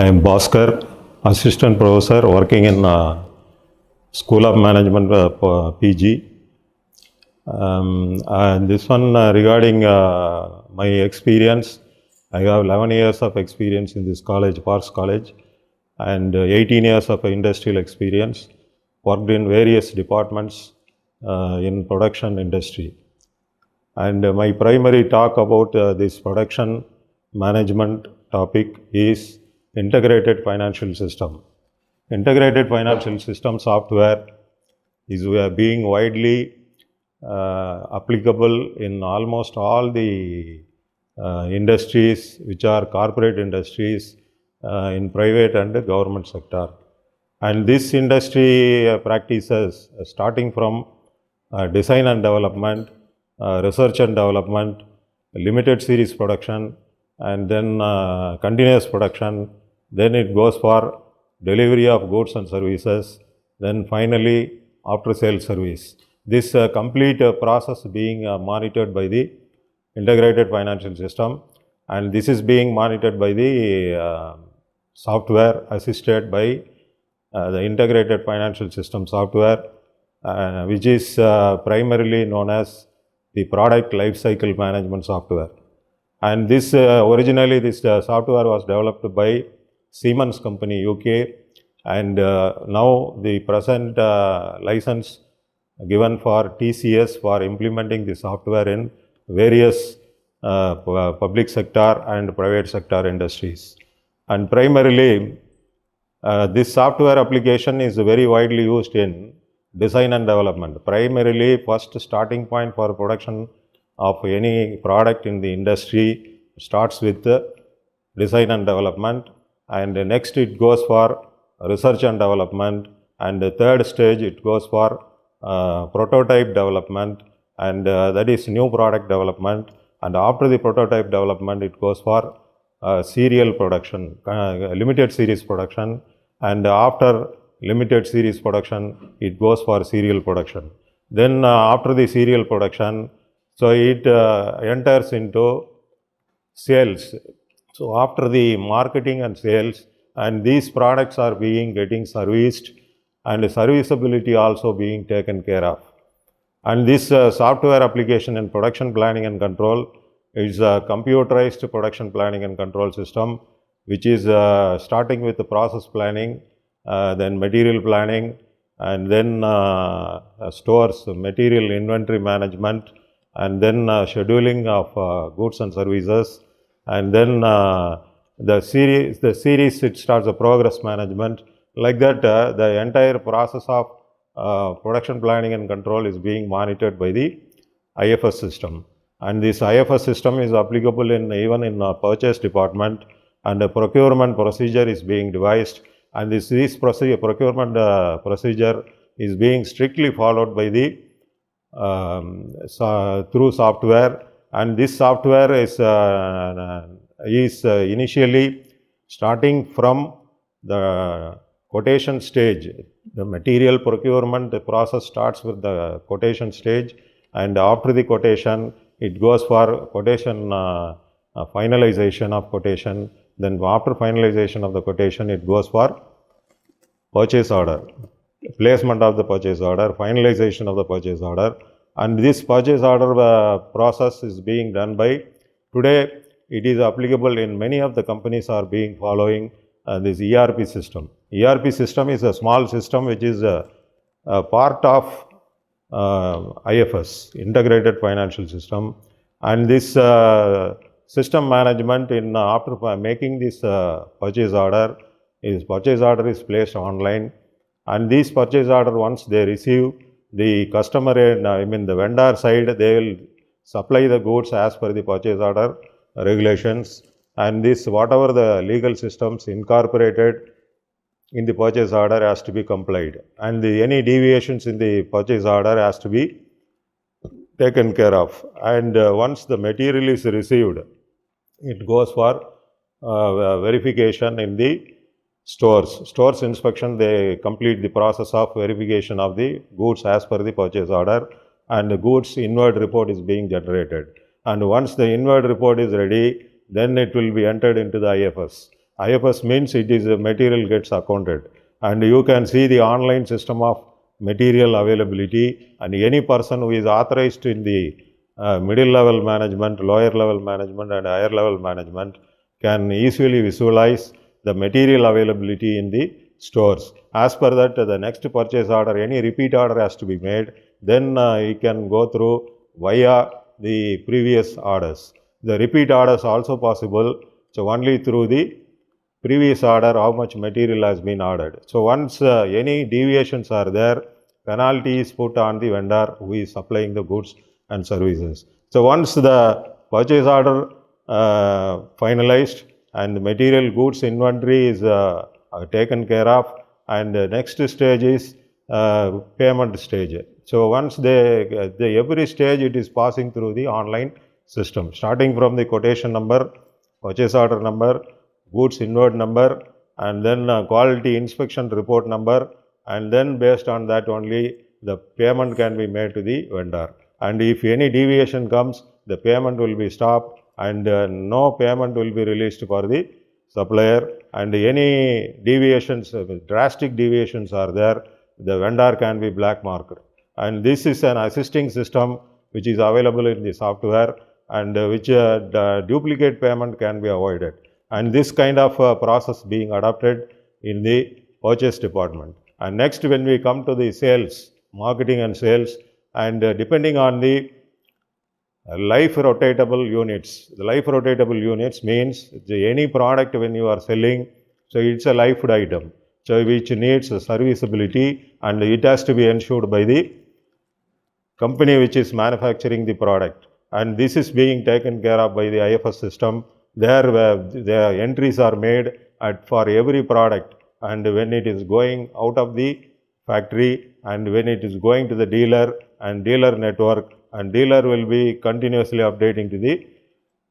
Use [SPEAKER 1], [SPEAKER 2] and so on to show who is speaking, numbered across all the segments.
[SPEAKER 1] I am Bhaskar, assistant professor working in School of Management PG. This one regarding my experience, I have 11 years of experience in this college, Parks College, and 18 years of industrial experience, worked in various departments in production industry. And my primary talk about this production management topic is integrated financial system. Integrated financial system software is being widely applicable in almost all the industries which are corporate industries in private and government sector. And this industry practices starting from design and development, research and development, limited series production, and then continuous production. Then it goes for delivery of goods and services. Then finally after sales service. This complete process being monitored by the integrated financial system, and this is being monitored by the software assisted by the integrated financial system software, which is primarily known as the product lifecycle management software. And this originally this software was developed by Siemens company UK, and now the present license given for TCS for implementing the software in various public sector and private sector industries. And primarily this software application is very widely used in design and development. Primarily first starting point for production of any product in the industry starts with design and development, and next it goes for research and development, and the third stage it goes for prototype development, and that is new product development, and after the prototype development it goes for serial production, limited series production, and after limited series production it goes for serial production. Then after the serial production, so it enters into sales. So after the marketing and sales, and these products are getting serviced, and serviceability also being taken care of. And this software application in production planning and control is a computerized production planning and control system, which is starting with the process planning, then material planning, and then stores, material inventory management, and then scheduling of goods and services, and then the series it starts the progress management. Like that the entire process of production planning and control is being monitored by the IFS system. And this IFS system is applicable in even in purchase department, and the procurement procedure is being devised, and this procurement procedure is being strictly followed by the through software. And this software is initially starting from the quotation stage. The material procurement process starts with the quotation stage, and after the quotation it goes for quotation finalization of quotation. Then after finalization of the quotation it goes for purchase order, placement of the purchase order, finalization of the purchase order. And this purchase order process is being done by, today it is applicable in many of the companies are being following this ERP system. ERP system is a small system which is a part of IFS, Integrated Financial System. And this system management in after making this purchase order is placed online, and these purchase order once they receive, the customer the vendor side, they will supply the goods as per the purchase order regulations, and this whatever the legal systems incorporated in the purchase order has to be complied, and any deviations in the purchase order has to be taken care of. And once the material is received, it goes for verification in the stores inspection. They complete the process of verification of the goods as per the purchase order, and the goods inward report is being generated. And once the inward report is ready, then it will be entered into the IFS. IFS means it is material gets accounted, and you can see the online system of material availability, and any person who is authorized in the middle level management, lower level management and higher level management can easily visualize the material availability in the stores. As per that, the next purchase order, any repeat order has to be made, then you can go through via the previous orders. The repeat orders also possible, so only through the previous order how much material has been ordered. So once any deviations are there, penalty is put on the vendor who is supplying the goods and services. So once the purchase order finalized and material goods inventory is taken care of, and the next stage is payment stage. So once every stage it is passing through the online system, starting from the quotation number, purchase order number, goods inward number, and then quality inspection report number, and then based on that only the payment can be made to the vendor. And if any deviation comes, the payment will be stopped, and no payment will be released for the supplier. And any deviations, drastic deviations are there, the vendor can be black marked. And this is an assisting system which is available in the software, and which duplicate payment can be avoided. And this kind of process being adopted in the purchase department. And next, when we come to the sales, marketing and sales, and depending on the life rotatable units. The life rotatable units means any product when you are selling, so it's a life item, so which needs serviceability, and it has to be ensured by the company which is manufacturing the product. And this is being taken care of by the IFS system. There the entries are made for every product, and when it is going out of the factory, and when it is going to the dealer and dealer network, and dealer will be continuously updating to the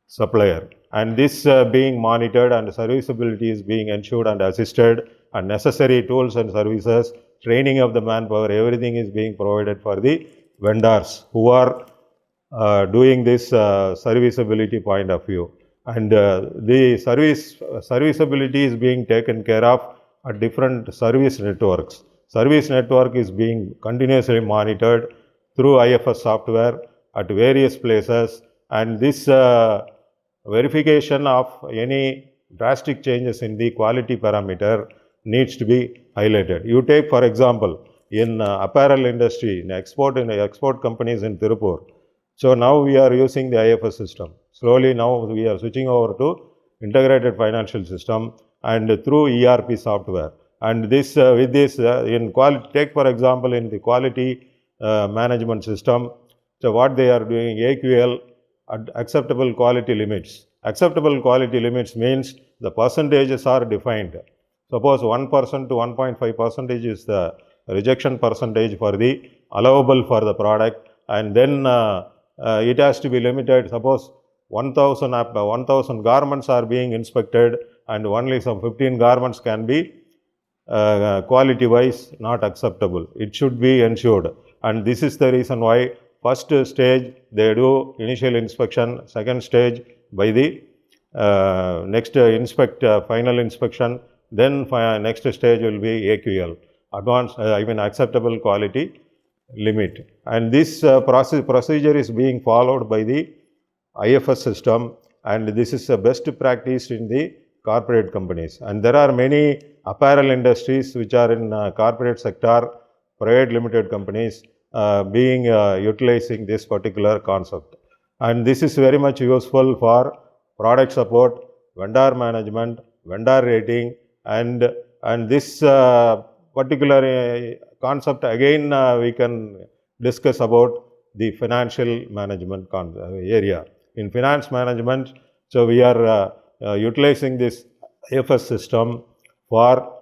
[SPEAKER 1] supplier. And this being monitored, and serviceability is being ensured and assisted, and necessary tools and services, training of the manpower, everything is being provided for the vendors who are doing this serviceability point of view. And the serviceability is being taken care of at different service networks. Service network is being continuously monitored through IFS software at various places, and this verification of any drastic changes in the quality parameter needs to be highlighted. You take for example, in apparel industry, in export companies in Tirupur. So now we are using the IFS system. Slowly now we are switching over to integrated financial system and through ERP software. And this with this in quality, take for example in the quality management system. So what they are doing, AQL, acceptable quality limits. Acceptable quality limits means the percentages are defined. Suppose 1% to 1.5% is the rejection percentage for the allowable for the product, and then it has to be limited. Suppose 1000 garments are being inspected, and only some 15 garments can be quality wise not acceptable. It should be ensured, and this is the reason why first stage they do initial inspection, second stage by the next final inspection, then next stage will be AQL, advanced acceptable quality limit. And this procedure is being followed by the IFS system, and this is the best practice in the corporate companies. And there are many apparel industries which are in corporate sector, private limited companies being utilizing this particular concept. And this is very much useful for product support, vendor management, vendor rating, and this particular concept again we can discuss about the financial management area. In finance management, so we are utilizing this IFS system for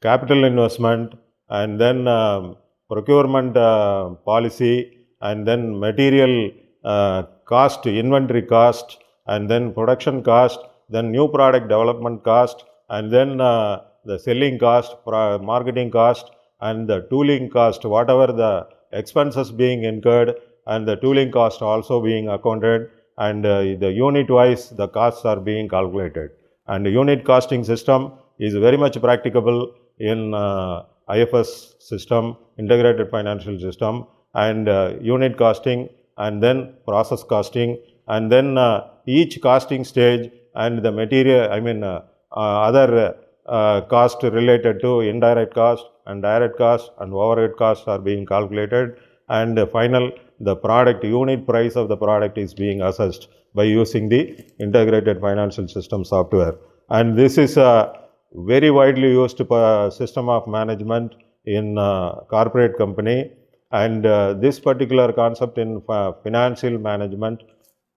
[SPEAKER 1] capital investment, and then procurement policy, and then material cost, inventory cost, and then production cost, then new product development cost, and then the selling cost, marketing cost, and the tooling cost, whatever the expenses being incurred, and the tooling cost also being accounted, and the unit wise the costs are being calculated. And the unit costing system is very much practicable in IFS system, integrated financial system, and unit costing, and then process costing, and then each costing stage and the material, other cost related to indirect cost and direct cost and overhead costs are being calculated, and the product unit price of the product is being assessed by using the integrated financial system software. And this is a very widely used system of management in corporate company, and this particular concept in financial management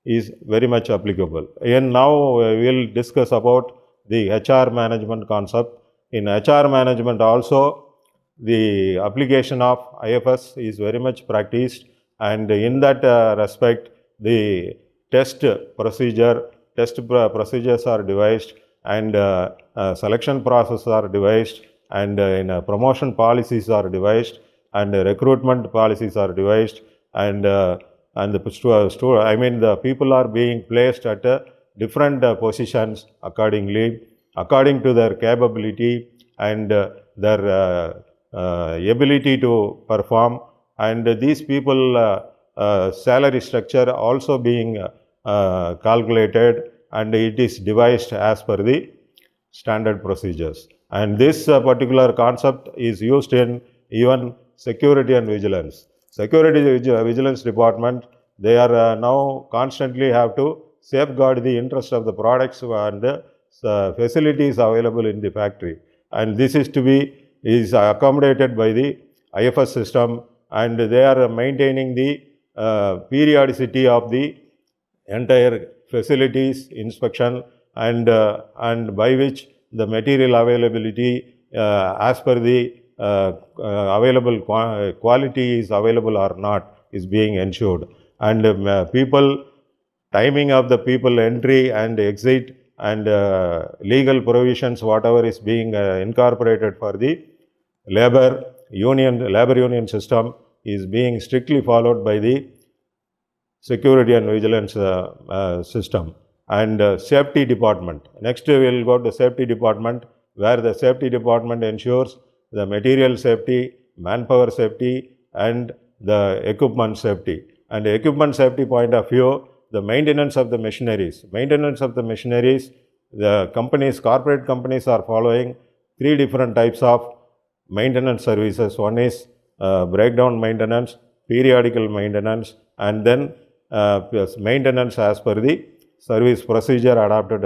[SPEAKER 1] is very much applicable. And now we will discuss about the HR management concept. In HR management also, the application of IFS is very much practiced, and in that respect, the test procedures are devised, and selection processes are devised, and promotion policies are devised, and recruitment policies are devised, and the people are being placed at different positions according to their capability and their ability to perform, and these people salary structure also being calculated, and it is devised as per the standard procedures. And this particular concept is used in even security and vigilance. Security vigilance department, they are now constantly have to safeguard the interest of the products and the facilities available in the factory, and this is accommodated by the IFS system, and they are maintaining the periodicity of the entire facilities inspection, and by which the material availability as per the available quality is available or not is being ensured, and timing of the people entry and exit, and legal provisions whatever is being incorporated for the labor union system is being strictly followed by the security and vigilance system. And safety department, next we will go to safety department, where the safety department ensures the material safety, manpower safety, and the equipment safety. And the equipment safety point of view, the maintenance of the machineries, the corporate companies are following 3 different types of maintenance services. One is breakdown maintenance, periodical maintenance, and then maintenance as per the service procedure adopted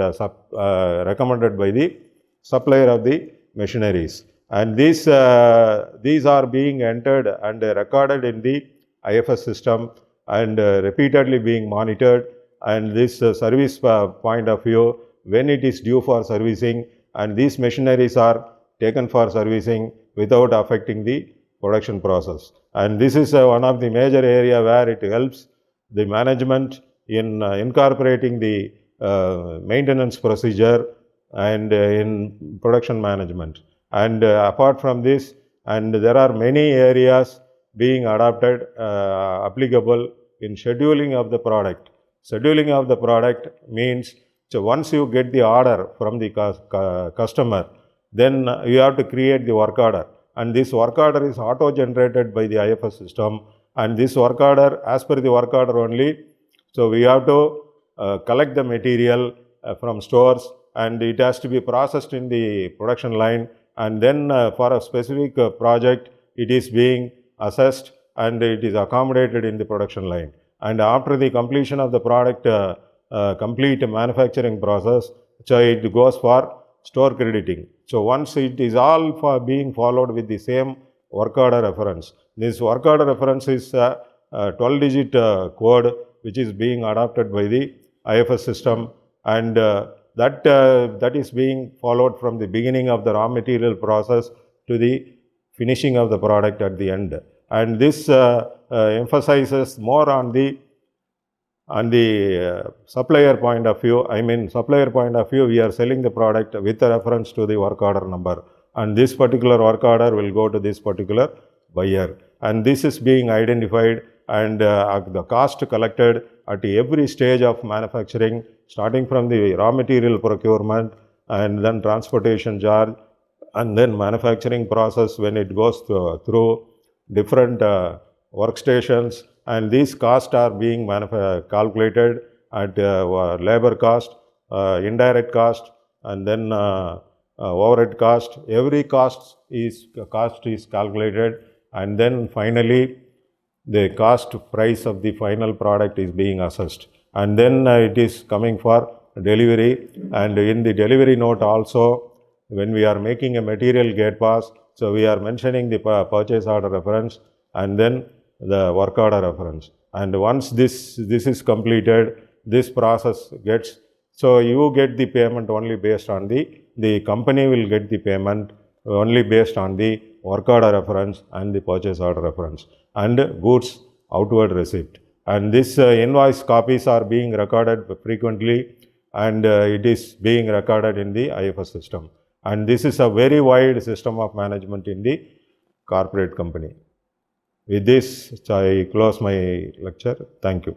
[SPEAKER 1] recommended by the supplier of the machineries. And these are being entered and recorded in the IFS system, and repeatedly being monitored, and this service point of view, when it is due for servicing, and these machineries are taken for servicing without affecting the production process. And this is one of the major area where it helps the management in incorporating the maintenance procedure and in production management. And apart from this, and there are many areas being adopted applicable in scheduling of the product. Scheduling of the product means, so once you get the order from the customer, then you have to create the work order, and this work order is auto-generated by the IFS system, and this work order, as per the work order only, so we have to collect the material from stores, and it has to be processed in the production line, and then for a specific project, it is being assessed and it is accommodated in the production line. And after the completion of the product, complete manufacturing process, so it goes for store crediting. So once it is all being followed with the same work order reference. This work order reference is a 12-digit code which is being adopted by the IFS system, and that is being followed from the beginning of the raw material process to the finishing of the product at the end. And this emphasizes more on the supplier point of view. Supplier point of view, we are selling the product with a reference to the work order number, and this particular work order will go to this particular buyer, and this is being identified, and the cost collected at every stage of manufacturing, starting from the raw material procurement and then transportation charge, and then manufacturing process when it goes through different workstations, and these costs are being calculated at labor cost, indirect cost, and then overhead cost. Every cost is calculated, and then finally the cost price of the final product is being assessed, and then it is coming for delivery. And in the delivery note also, when we are making a material gate pass, so we are mentioning the purchase order reference and then the work order reference. And once this is completed, this process gets, so you get the payment only based on the company will get the payment only based on the work order reference and the purchase order reference and goods outward receipt. And this invoice copies are being recorded frequently, and it is being recorded in the IFS system. And this is a very wide system of management in the corporate company. With this, I close my lecture. Thank you.